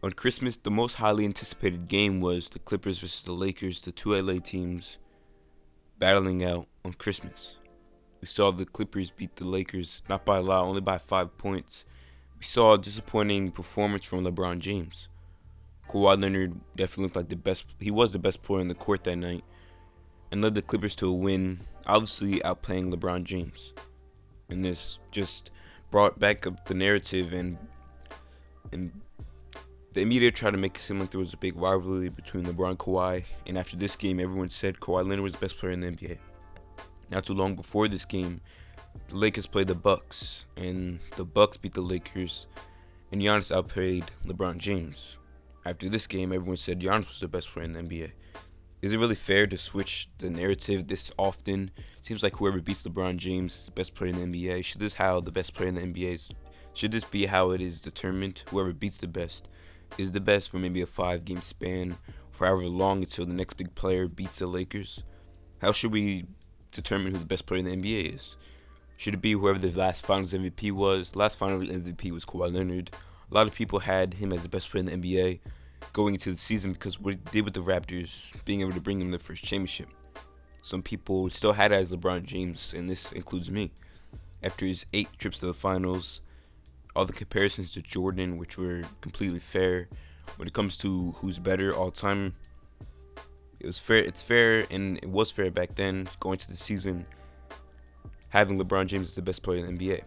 On Christmas, the most highly anticipated game was the Clippers versus the Lakers, the two LA teams battling out on Christmas. We saw the Clippers beat the Lakers not by a lot, only by 5 points. We saw a disappointing performance from LeBron James. Kawhi Leonard definitely looked like he was the best player on the court that night and led the Clippers to a win, obviously outplaying LeBron James. And this just brought back up the narrative, and the media tried to make it seem like there was a big rivalry between LeBron and Kawhi, and after this game, everyone said Kawhi Leonard was the best player in the NBA. Not too long before this game, the Lakers played the Bucks, and the Bucks beat the Lakers, and Giannis outplayed LeBron James. After this game, everyone said Giannis was the best player in the NBA. Is it really fair to switch the narrative this often? Seems like whoever beats LeBron James is the best player in the NBA. Should this be how it is determined? Whoever beats the best is the best for maybe a 5-game span, for however long until the next big player beats the Lakers? How should we determine who the best player in the NBA is? Should it be whoever the last Finals MVP was? The last Finals MVP was Kawhi Leonard. A lot of people had him as the best player in the NBA going into the season because what he did with the Raptors, being able to bring them their first championship. Some people still had it as LeBron James, and this includes me. After his 8 trips to the finals, all the comparisons to Jordan, which were completely fair. When it comes to who's better all time, it was fair. It's fair, and it was fair back then, going to the season, having LeBron James as the best player in the NBA.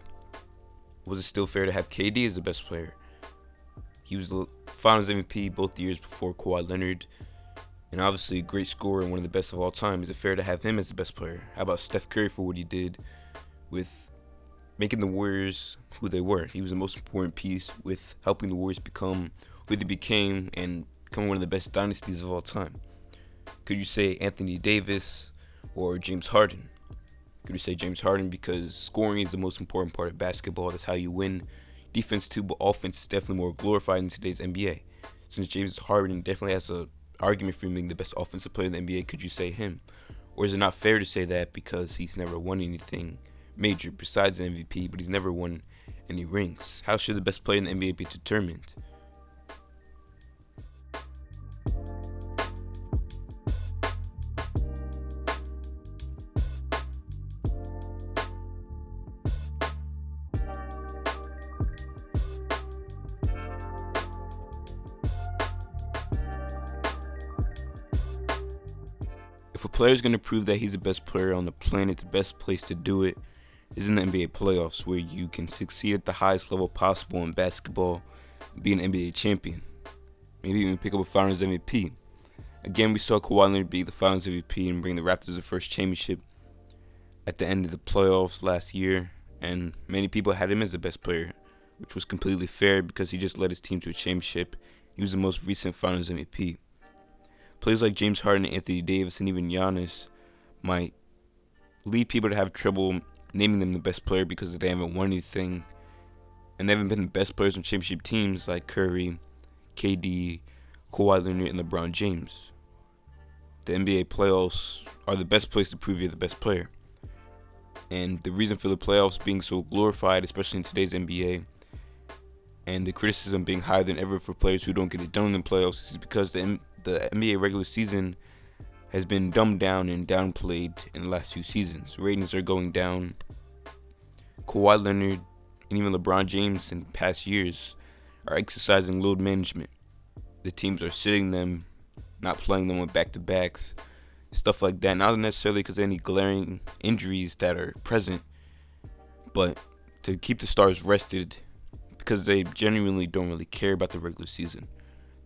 Was it still fair to have KD as the best player? He was the Finals MVP both years before Kawhi Leonard, and obviously a great scorer and one of the best of all time. Is it fair to have him as the best player? How about Steph Curry for what he did with making the Warriors who they were? He was the most important piece with helping the Warriors become who they became and become one of the best dynasties of all time. Could you say Anthony Davis or James Harden? Could you say James Harden because scoring is the most important part of basketball? That's how you win. Defense too, but offense is definitely more glorified in today's NBA. Since James Harden definitely has an argument for being the best offensive player in the NBA, could you say him? Or is it not fair to say that because he's never won anything major besides an MVP, but he's never won any rings? How should the best player in the NBA be determined? If a player is going to prove that he's the best player on the planet, the best place to do it is in the NBA playoffs, where you can succeed at the highest level possible in basketball and be an NBA champion. Maybe even pick up a Finals MVP. Again, we saw Kawhi Leonard be the Finals MVP and bring the Raptors the first championship at the end of the playoffs last year, and many people had him as the best player, which was completely fair because he just led his team to a championship. He was the most recent Finals MVP. Players like James Harden, Anthony Davis, and even Giannis might lead people to have trouble naming them the best player because they haven't won anything, and they haven't been the best players on championship teams like Curry, KD, Kawhi Leonard, and LeBron James. The NBA playoffs are the best place to prove you're the best player. And the reason for the playoffs being so glorified, especially in today's NBA, and the criticism being higher than ever for players who don't get it done in the playoffs, is because the NBA regular season has been dumbed down and downplayed in the last 2 seasons. Ratings are going down. Kawhi Leonard and even LeBron James in past years are exercising load management. The teams are sitting them, not playing them on back-to-backs, stuff like that. Not necessarily because of any glaring injuries that are present, but to keep the stars rested because they genuinely don't really care about the regular season.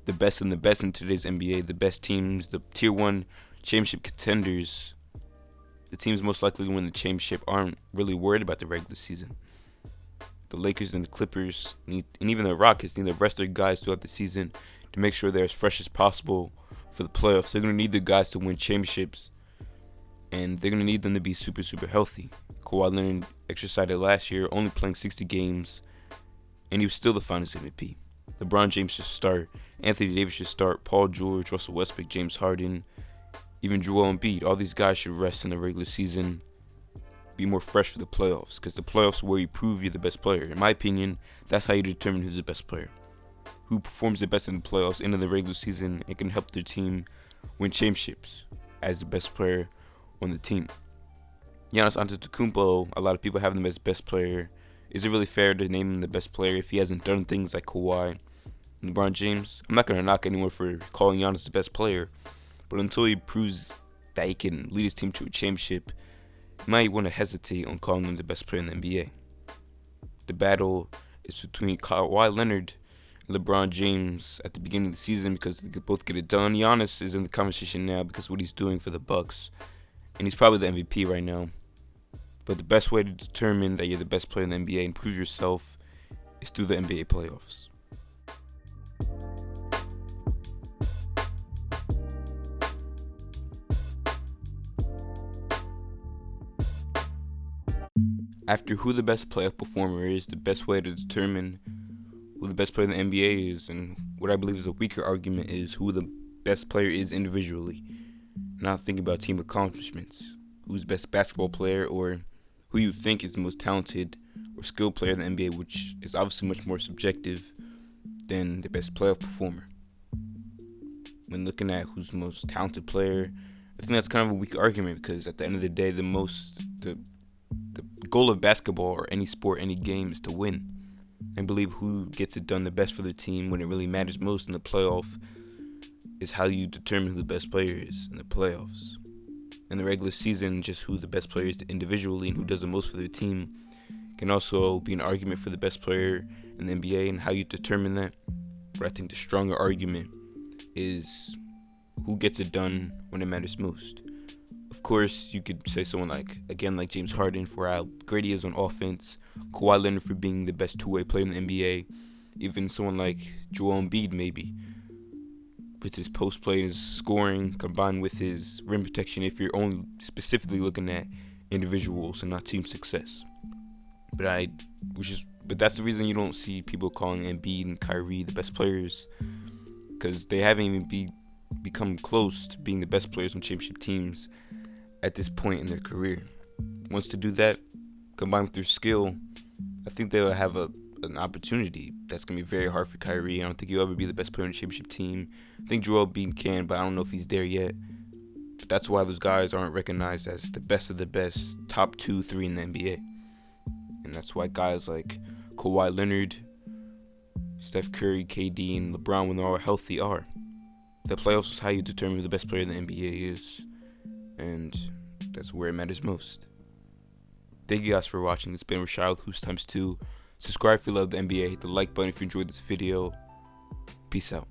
The best and the best in today's NBA, the best teams, the tier 1 championship contenders, the teams most likely to win the championship aren't really worried about the regular season. The Lakers and the Clippers and even the Rockets need to rest their guys throughout the season to make sure they're as fresh as possible for the playoffs. They're going to need the guys to win championships, and they're going to need them to be super, super healthy. Kawhi Leonard exercised last year, only playing 60 games, and he was still the Finals MVP. LeBron James should start. Anthony Davis should start. Paul George, Russell Westbrook, James Harden, even Joel Embiid. All these guys should rest in the regular season, be more fresh for the playoffs, because the playoffs are where you prove you're the best player. In my opinion, that's how you determine who's the best player. who performs the best in the playoffs and in the regular season and can help their team win championships as the best player on the team. Giannis Antetokounmpo, a lot of people have him as best player. Is it really fair to name him the best player if he hasn't done things like Kawhi and LeBron James? I'm not going to knock anyone for calling Giannis the best player, but until he proves that he can lead his team to a championship, you might want to hesitate on calling him the best player in the NBA. The battle is between Kawhi Leonard and LeBron James at the beginning of the season because they could both get it done. Giannis is in the conversation now because of what he's doing for the Bucks, and he's probably the MVP right now. But the best way to determine that you're the best player in the NBA and prove yourself is through the NBA playoffs. After who the best playoff performer is, the best way to determine who the best player in the NBA is, and what I believe is a weaker argument, is who the best player is individually. Not thinking about team accomplishments. Who's the best basketball player, or who you think is the most talented or skilled player in the NBA, which is obviously much more subjective than the best playoff performer. When looking at who's the most talented player, I think that's kind of a weak argument because at the end of the day, the goal of basketball or any sport, any game is to win. And believe who gets it done the best for the team when it really matters most in the playoff is how you determine who the best player is in the playoffs. In the regular season, just who the best player is individually and who does the most for their team can also be an argument for the best player in the NBA and how you determine that. But I think the stronger argument is who gets it done when it matters most. Of course, you could say someone like James Harden for how great he is on offense, Kawhi Leonard for being the best two-way player in the NBA, even someone like Joel Embiid maybe, with his post play and his scoring combined with his rim protection if you're only specifically looking at individuals and not team success. But that's the reason you don't see people calling Embiid and Kyrie the best players, because they haven't even become close to being the best players on championship teams at this point in their career. Once to do that, combined with their skill, I think they'll have an opportunity that's going to be very hard for Kyrie. I don't think he'll ever be the best player on the championship team. I think Joel Embiid can, but I don't know if he's there yet. But that's why those guys aren't recognized as the best of the best, top 2, 3 in the NBA. And that's why guys like Kawhi Leonard, Steph Curry, KD, and LeBron, when they're all healthy, are. The playoffs is how you determine who the best player in the NBA is. And that's where it matters most. Thank you guys for watching. It's been Rashad with Hoops Times 2. Subscribe if you love the NBA. Hit the like button if you enjoyed this video. Peace out.